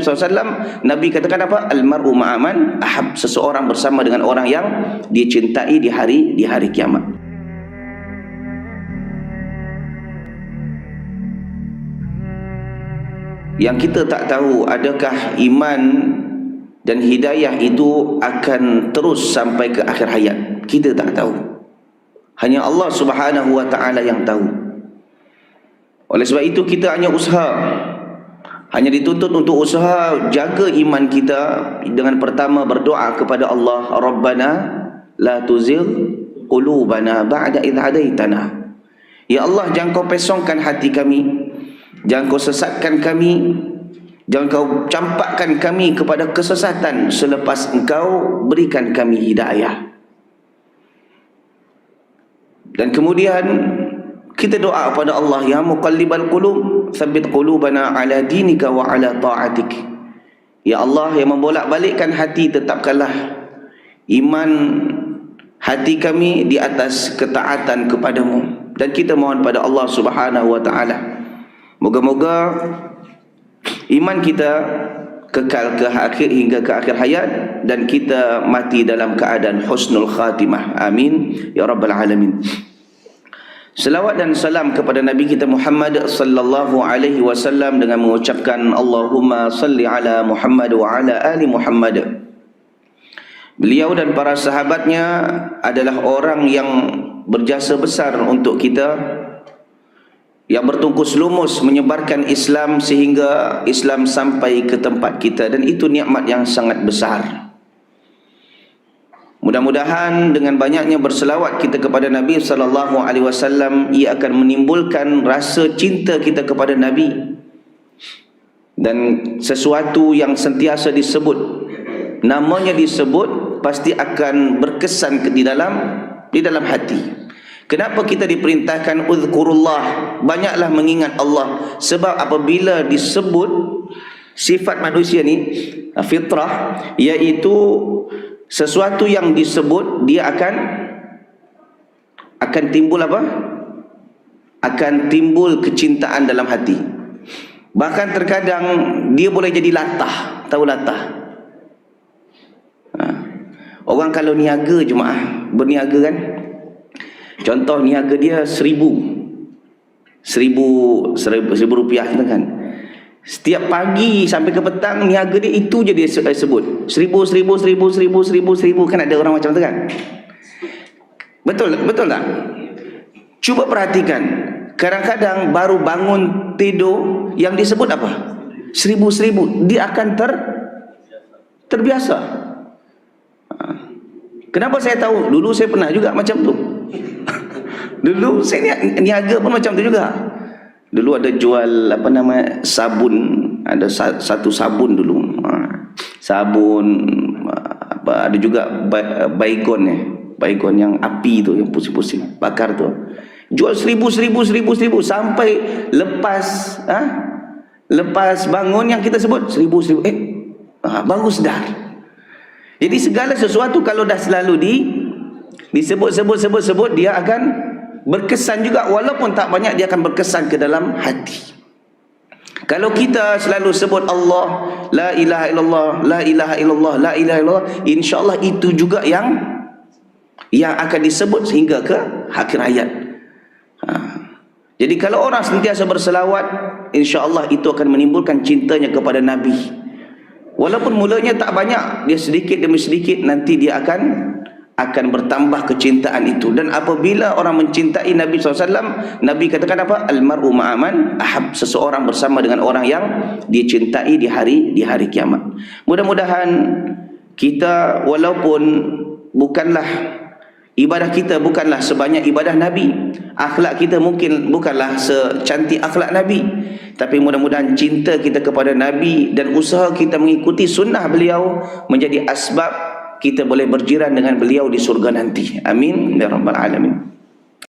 SAW, Nabi katakan apa? Almar'u ma'aman ahab, seseorang bersama dengan orang yang dicintai di hari kiamat. Yang kita tak tahu, adakah iman dan hidayah itu akan terus sampai ke akhir hayat. Kita tak tahu. Hanya Allah Subhanahu wa ta'ala yang tahu. Oleh sebab itu kita hanya usaha, hanya dituntut untuk usaha jaga iman kita dengan pertama berdoa kepada Allah, Rabbana la tuzigh qulubana ba'da idh hadaitana. Ya Allah, jangan kau pesongkan hati kami, jangan kau sesatkan kami, jangan kau campakkan kami kepada kesesatan selepas engkau berikan kami hidayah. Dan kemudian kita doa kepada Allah, ya muqallibal qulub tsabbit qulubana ala dinika wa ala ta'atik. Ya Allah yang membolak-balikkan hati, tetapkanlah iman hati kami di atas ketaatan kepadamu. Dan kita mohon pada Allah Subhanahu wa ta'ala, moga-moga iman kita kekal ke akhir, hingga ke akhir hayat, dan kita mati dalam keadaan husnul khatimah. Amin ya rabbal alamin. Selawat dan salam kepada Nabi kita Muhammad sallallahu alaihi wasallam dengan mengucapkan Allahumma salli ala Muhammad wa ala ali Muhammad. Beliau dan para sahabatnya adalah orang yang berjasa besar untuk kita, yang bertungkus lumus menyebarkan Islam sehingga Islam sampai ke tempat kita, dan itu nikmat yang sangat besar. Mudah-mudahan dengan banyaknya berselawat kita kepada Nabi sallallahu alaihi wasallam, ia akan menimbulkan rasa cinta kita kepada Nabi, dan sesuatu yang sentiasa disebut, namanya disebut, pasti akan berkesan di dalam hati. Kenapa kita diperintahkan uzkurullah, banyaklah mengingat Allah? Sebab apabila disebut sifat manusia ni, fitrah, iaitu sesuatu yang disebut, dia akan timbul apa? Akan timbul kecintaan dalam hati. Bahkan terkadang dia boleh jadi latah. Tahu latah? Orang kalau niaga, jemaah berniaga kan, contoh niaga dia 1,000 rupiah kan, setiap pagi sampai ke petang niaga dia itu je dia sebut 1,000 kan. Ada orang macam tu kan? Betul tak? Cuba perhatikan, kadang-kadang baru bangun tidur yang disebut apa? 1,000. Dia akan terbiasa. Kenapa saya tahu? Dulu saya pernah juga macam tu. Dulu saya niaga pun macam tu juga. Dulu ada jual apa nama sabun, ada satu sabun dulu. Sabun apa, ada juga baygon yang api tu, yang pusing-pusing bakar tu. Jual 1,000 sampai lepas bangun yang kita sebut 1,000. Baru sedar. Jadi segala sesuatu kalau dah selalu disebut, dia akan berkesan juga, walaupun tak banyak, dia akan berkesan ke dalam hati. Kalau kita selalu sebut Allah, la ilaha illallah, la ilaha illallah, la ilaha illallah, insya-Allah itu juga yang akan disebut sehingga ke akhir hayat. Jadi kalau orang sentiasa berselawat, insya-Allah itu akan menimbulkan cintanya kepada Nabi. Walaupun mulanya tak banyak, dia sedikit demi sedikit nanti dia akan bertambah kecintaan itu. Dan apabila orang mencintai Nabi SAW, Nabi katakan apa? Almar'u ma'aman ahab, seseorang bersama dengan orang yang dicintai di hari kiamat. Mudah-mudahan kita, walaupun ibadah kita bukanlah sebanyak ibadah Nabi, akhlak kita mungkin bukanlah secantik akhlak Nabi, tapi mudah-mudahan cinta kita kepada Nabi dan usaha kita mengikuti sunnah beliau menjadi asbab kita boleh berjiran dengan beliau di surga nanti. Amin ya rabbal alamin.